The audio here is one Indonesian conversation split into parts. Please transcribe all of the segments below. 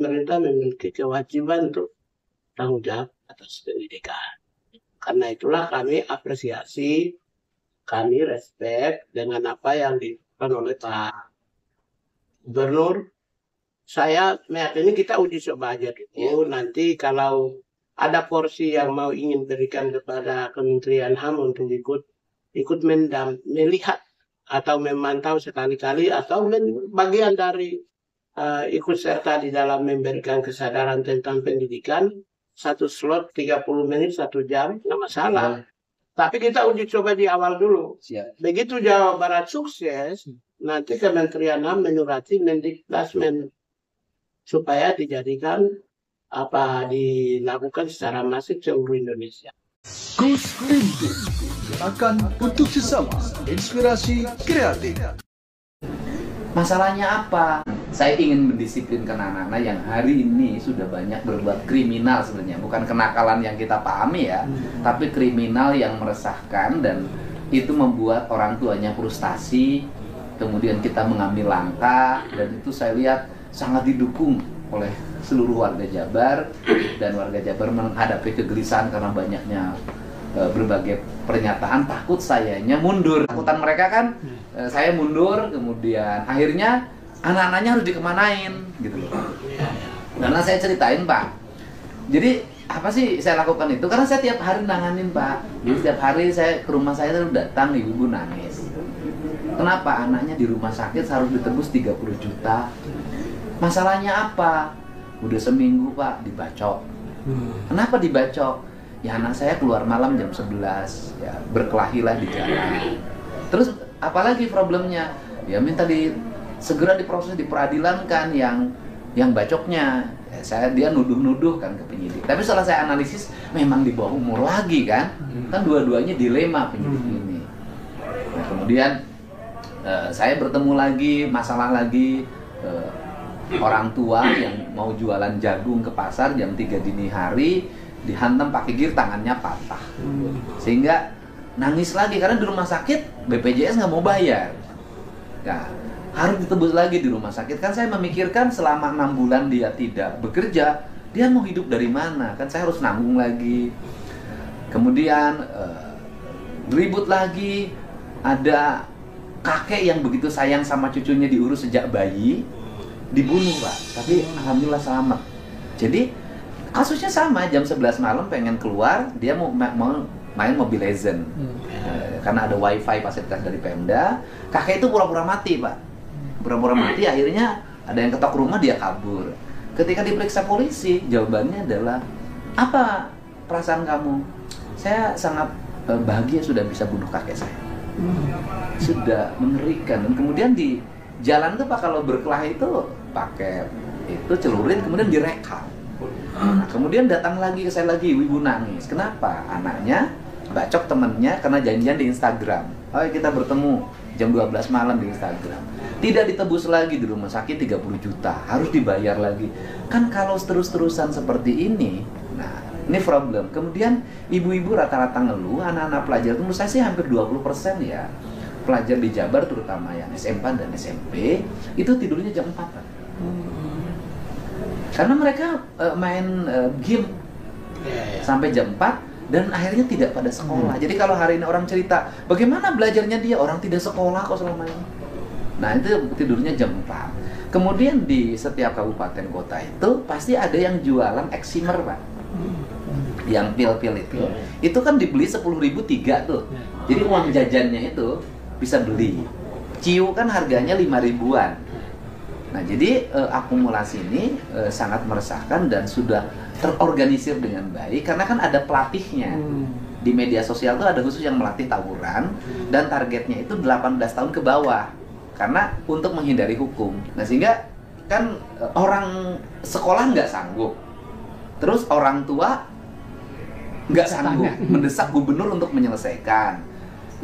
pemerintah memiliki kewajiban untuk tanggung jawab atas pendidikan. Karena itulah kami apresiasi, kami respect dengan apa yang dilakukan oleh Pak Gubernur. Saya meyakini kita uji coba aja dulu. Nanti kalau ada porsi yang mau ingin berikan kepada Kementerian HAM untuk ikut melihat atau memantau sekali-kali atau bagian dari ikut serta di dalam memberikan kesadaran tentang pendidikan, satu slot 30 menit, 1 jam, nggak masalah. Tapi kita uji coba di awal dulu. Begitu Jawa Barat sukses, nanti Kementerian HAM menyurati Mendikbudrismen supaya dijadikan dilakukan secara masif seluruh Indonesia. Gus Rindu akan untuk sesama inspirasi kreatif. Masalahnya apa? Saya ingin mendisiplinkan anak-anak yang hari ini sudah banyak berbuat kriminal sebenarnya. Bukan kenakalan yang kita pahami ya, tapi kriminal yang meresahkan dan itu membuat orang tuanya frustasi. Kemudian kita mengambil langkah dan itu saya lihat sangat didukung oleh seluruh warga Jabar. Dan warga Jabar menghadapi kegelisahan karena banyaknya berbagai pernyataan takut sayanya mundur. Takutan mereka kan saya mundur, kemudian akhirnya anak-anaknya harus dikemanain gitu loh. Karena saya ceritain Pak, jadi apa sih saya lakukan itu? Karena saya tiap hari nanganin Pak. Jadi setiap hari saya ke rumah saya terus datang ibu-ibu nangis. Kenapa? Anaknya di rumah sakit harus ditebus 30 juta. Masalahnya apa? Udah seminggu Pak dibacok. Kenapa dibacok? Ya anak saya keluar malam jam 11, ya berkelahilah di jalan. Terus apalagi problemnya? Ya minta segera diproses di peradilan kan yang bacoknya. Ya, dia nuduh-nuduh kan ke penyidik. Tapi setelah saya analisis memang di bawah umur lagi kan. Kan dua-duanya dilema penyidik ini. Nah, kemudian saya bertemu lagi, masalah lagi orang tua yang mau jualan jagung ke pasar jam 3 dini hari dihantam pakai gear, tangannya patah. Sehingga nangis lagi karena di rumah sakit BPJS nggak mau bayar. Nah, harus ditebus lagi di rumah sakit. Kan saya memikirkan selama 6 bulan dia tidak bekerja, dia mau hidup dari mana? Kan saya harus nanggung lagi. Kemudian ribut lagi, ada kakek yang begitu sayang sama cucunya diurus sejak bayi, dibunuh Pak. Tapi alhamdulillah selamat. Jadi kasusnya sama, jam 11 malam pengen keluar, dia mau main Mobile Legends. Karena ada wifi fasilitas dari Pemda, kakek itu pura-pura mati Pak. Pura-pura mati, akhirnya ada yang ketok rumah, dia kabur. Ketika diperiksa polisi, jawabannya adalah, apa perasaan kamu? Saya sangat bahagia sudah bisa bunuh kakek saya. Sudah mengerikan. Dan kemudian di jalan tuh Pak, kalau berkelahi itu pakai itu celurit, kemudian direkam. Nah, kemudian datang lagi ke saya lagi, ibu nangis. Kenapa? Anaknya bacok temennya karena janjian di Instagram. Oh kita bertemu jam 12 malam di Instagram. Tidak ditebus lagi di rumah sakit 30 juta, harus dibayar lagi. Kan kalau terus-terusan seperti ini, nah ini problem. Kemudian ibu-ibu rata-rata ngeluh, anak-anak pelajar itu menurut saya sih hampir 20% ya. Pelajar di Jabar terutama yang SMP dan SMP itu tidurnya jam 4 kan? Karena mereka main game sampai jam 4 dan akhirnya tidak pada sekolah. Jadi kalau hari ini orang cerita, bagaimana belajarnya dia? Orang tidak sekolah kok selama ini. Nah itu tidurnya jam 4. Kemudian di setiap kabupaten kota itu pasti ada yang jualan eksimer Pak. Yang pil-pil itu kan dibeli 10.000 3 tuh. Jadi uang jajannya itu bisa beli. Ciu kan harganya 5 ribuan. Nah jadi akumulasi ini sangat meresahkan dan sudah terorganisir dengan baik karena kan ada pelatihnya. Di media sosial tuh ada khusus yang melatih tawuran dan targetnya itu 18 tahun ke bawah karena untuk menghindari hukum. Nah sehingga kan orang sekolah nggak sanggup, terus orang tua nggak sanggup mendesak gubernur untuk menyelesaikan.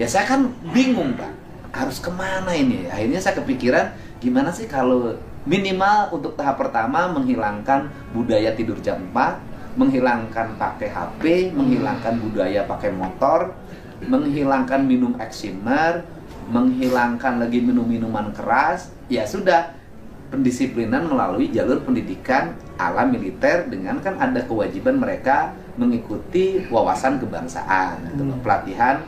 Ya saya kan bingung Pak, harus kemana ini? Akhirnya saya kepikiran, gimana sih kalau minimal untuk tahap pertama menghilangkan budaya tidur jam 4, menghilangkan pakai HP, menghilangkan budaya pakai motor, menghilangkan minum eksimer, menghilangkan lagi minum minuman keras. Ya sudah, pendisiplinan melalui jalur pendidikan ala militer dengan kan ada kewajiban mereka mengikuti wawasan kebangsaan, gitu loh. Pelatihan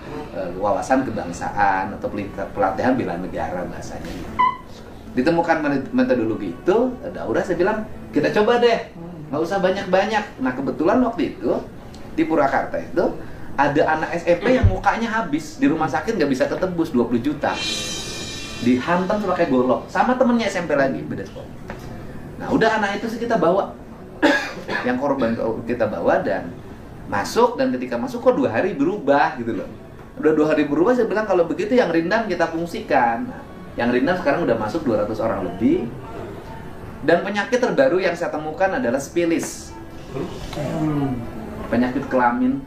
wawasan kebangsaan atau pelatihan bela negara bahasanya. Ditemukan metodologi itu, udah saya bilang kita coba deh, nggak usah banyak-banyak. Nah kebetulan waktu itu di Purwakarta itu ada anak SMP yang mukanya habis di rumah sakit nggak bisa ketebus 20 juta, dihantam pakai golok sama temennya SMP lagi beda sekolah. Nah udah anak itu sih kita bawa, yang korban kita bawa dan masuk, dan ketika masuk kok 2 hari berubah gitu loh. Udah 2 hari berubah, saya bilang kalau begitu yang rindam kita fungsikan. Nah, yang rindam sekarang udah masuk 200 orang lebih. Dan penyakit terbaru yang saya temukan adalah spilis, penyakit kelamin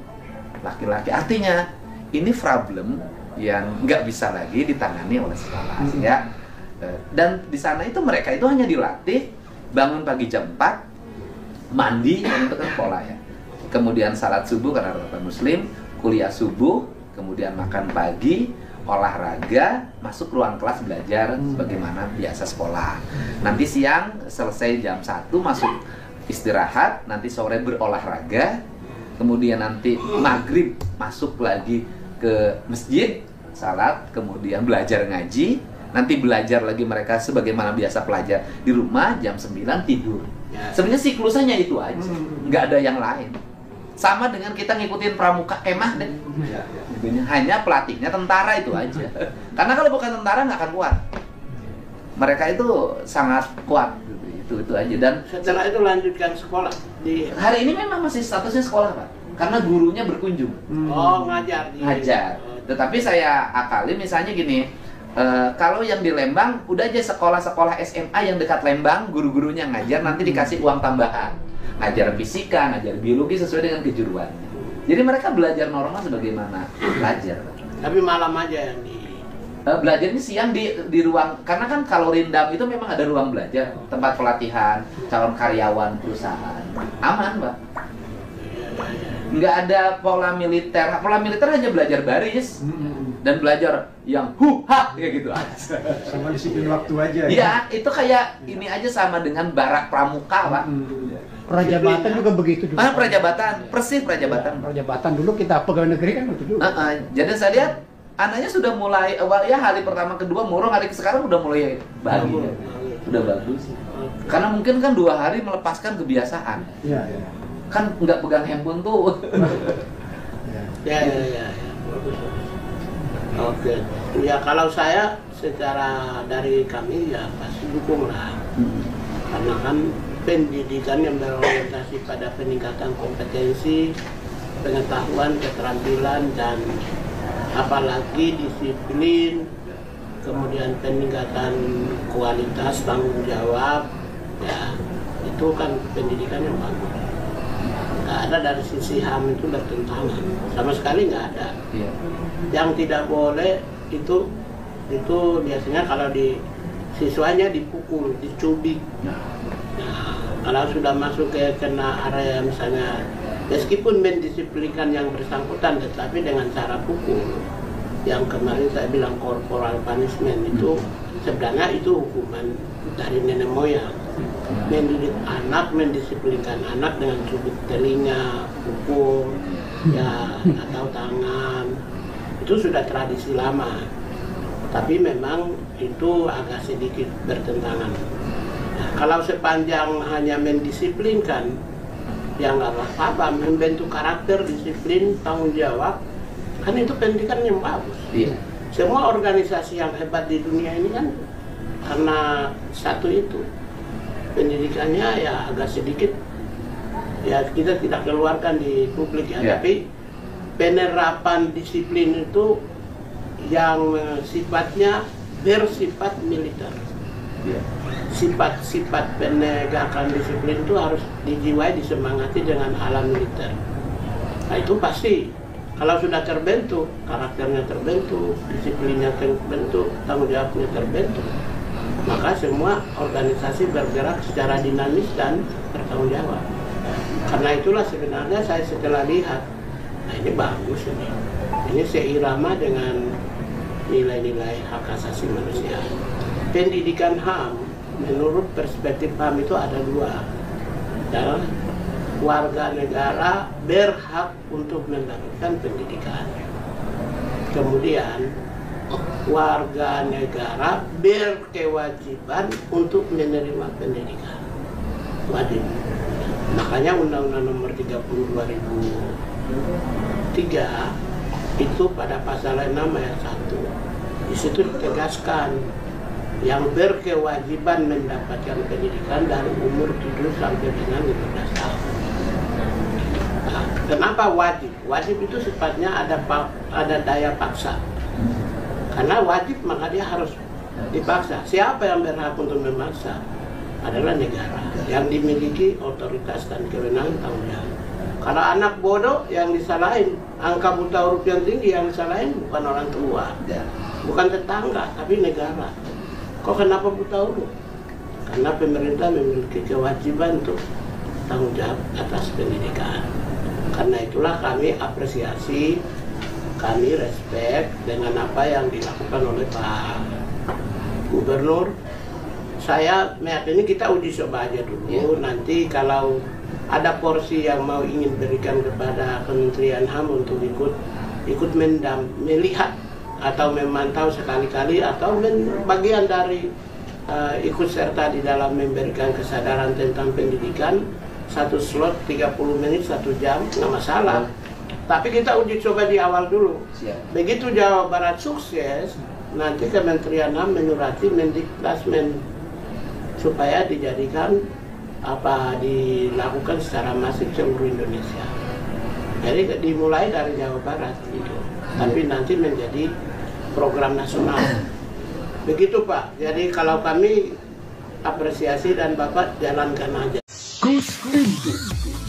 laki-laki. Artinya ini problem yang nggak bisa lagi ditangani oleh sekolah ya. Dan di sana itu mereka itu hanya dilatih bangun pagi jam 4, mandi, dan itu kan pola ya. Kemudian salat subuh karena rata muslim, kuliah subuh, kemudian makan pagi, olahraga, masuk ruang kelas belajar sebagaimana biasa sekolah. Nanti siang selesai jam 1 masuk istirahat, nanti sore berolahraga, kemudian nanti maghrib masuk lagi ke masjid, salat, kemudian belajar ngaji, nanti belajar lagi mereka sebagaimana biasa pelajar di rumah, jam 9 tidur. Sebenarnya siklusnya itu aja, nggak ada yang lain. Sama dengan kita ngikutin pramuka kemah deh. Hanya pelatihnya tentara itu aja. Karena kalau bukan tentara nggak akan kuat. Mereka itu sangat kuat gitu. Itu aja. Dan setelah itu lanjutkan sekolah di hari ini memang masih statusnya sekolah, Pak. Karena gurunya berkunjung. Oh, ngajar. Ngajar. Tetapi saya akali misalnya gini, kalau yang di Lembang udah aja sekolah-sekolah SMA yang dekat Lembang, guru-gurunya ngajar, nanti dikasih uang tambahan. Ngajar fisika, ngajar biologi sesuai dengan kejuruannya. Jadi mereka belajar normal sebagaimana belajar. Tapi malam aja yang di belajarnya siang di ruang, karena kan kalau Rindam itu memang ada ruang belajar, tempat pelatihan calon karyawan perusahaan. Aman, Mbak. Nggak ada pola militer. Pola militer hanya belajar baris dan belajar yang ha kayak gitu aja. Sama disiplin waktu aja. Iya, itu kayak ini aja sama dengan barak pramuka, Pak. Prajabatan juga begitu juga. Prajabatan, persis prajabatan. Prajabatan dulu kita pegawai negeri kan itu juga. Jadi saya lihat anaknya sudah mulai ya hari pertama kedua murung, hari sekarang udah mulai bagi. Udah bagus. Karena mungkin kan 2 hari melepaskan kebiasaan. Iya. Kan nggak pegang handphone tuh. Ya. Oke. Ya kalau saya secara dari kami ya pasti dukung lah. Karena kan pendidikan yang berorientasi pada peningkatan kompetensi, pengetahuan, keterampilan, dan apalagi disiplin, kemudian peningkatan kualitas tanggung jawab, ya itu kan pendidikan yang bagus. Nggak ada dari sisi HAM itu bertentangan, sama sekali nggak ada. Yang tidak boleh itu biasanya kalau di siswanya dipukul, dicubik. Nah, kalau sudah masuk ke kena area misalnya, meskipun mendisiplinkan yang bersangkutan, tetapi dengan cara pukul, yang kemarin saya bilang corporal punishment itu sebenarnya itu hukuman dari nenek moyang. Mendidik anak, mendisiplinkan anak dengan cubit telinga, pukul, ya atau tangan, itu sudah tradisi lama. Tapi memang itu agak sedikit bertentangan. Nah, kalau sepanjang hanya mendisiplinkan, ya nggak apa-apa, membentuk karakter, disiplin, tanggung jawab, kan itu pendidikan yang bagus. Iya. Semua organisasi yang hebat di dunia ini kan karena satu itu, pendidikannya ya agak sedikit, ya kita tidak keluarkan di publik ya, tapi penerapan disiplin itu yang sifatnya bersifat militer. Sifat-sifat penegakan disiplin itu harus dijiwai, disemangati dengan ala militer. Nah itu pasti kalau sudah terbentuk, karakternya terbentuk, disiplinnya terbentuk, tanggung jawabnya terbentuk, maka semua organisasi bergerak secara dinamis dan bertanggung jawab. Karena itulah sebenarnya saya setelah lihat, nah ini bagus ini seirama dengan nilai-nilai hak asasi manusia. Pendidikan HAM menurut perspektif kami itu ada dua. Adalah warga negara berhak untuk mendapatkan pendidikan. Kemudian warga negara berkewajiban untuk menerima pendidikan. Wajib. Makanya Undang-Undang Nomor 30 2003 itu pada pasal 6 ayat 1 di situ ditegaskan yang berkewajiban mendapatkan pendidikan dari umur 7 sampai dengan 15 tahun. Nah, kenapa wajib? Wajib itu sifatnya ada daya paksa. Karena wajib maka dia harus dipaksa. Siapa yang berhak untuk memaksa? Adalah negara yang dimiliki otoritas dan kewenangan tanggung jawab. Kalau anak bodoh yang disalahin, angka buta huruf yang tinggi yang disalahin bukan orang tua, bukan tetangga, tapi negara. Kok kenapa buta huruf? Karena pemerintah memiliki kewajiban untuk tanggung jawab atas pendidikan. Karena itulah kami apresiasi, kami respect dengan apa yang dilakukan oleh Pak Gubernur. Saya meyakini kita uji coba aja dulu. Nanti kalau ada porsi yang mau ingin berikan kepada Kementerian HAM untuk ikut melihat atau memantau sekali-kali atau bagian dari ikut serta di dalam memberikan kesadaran tentang pendidikan, satu slot 30 menit 1 jam nggak masalah. Tapi kita uji coba di awal dulu. Begitu Jawa Barat sukses, nanti Kementerian HAM menyurati Mendiklasmen supaya dijadikan dilakukan secara masif seluruh Indonesia. Jadi dimulai dari Jawa Barat gitu. Tapi nanti menjadi program nasional. Begitu Pak. Jadi kalau kami apresiasi dan Bapak jalankan aja. Gus Rindu,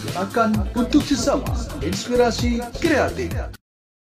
gerakan untuk sesama, inspirasi kreatif.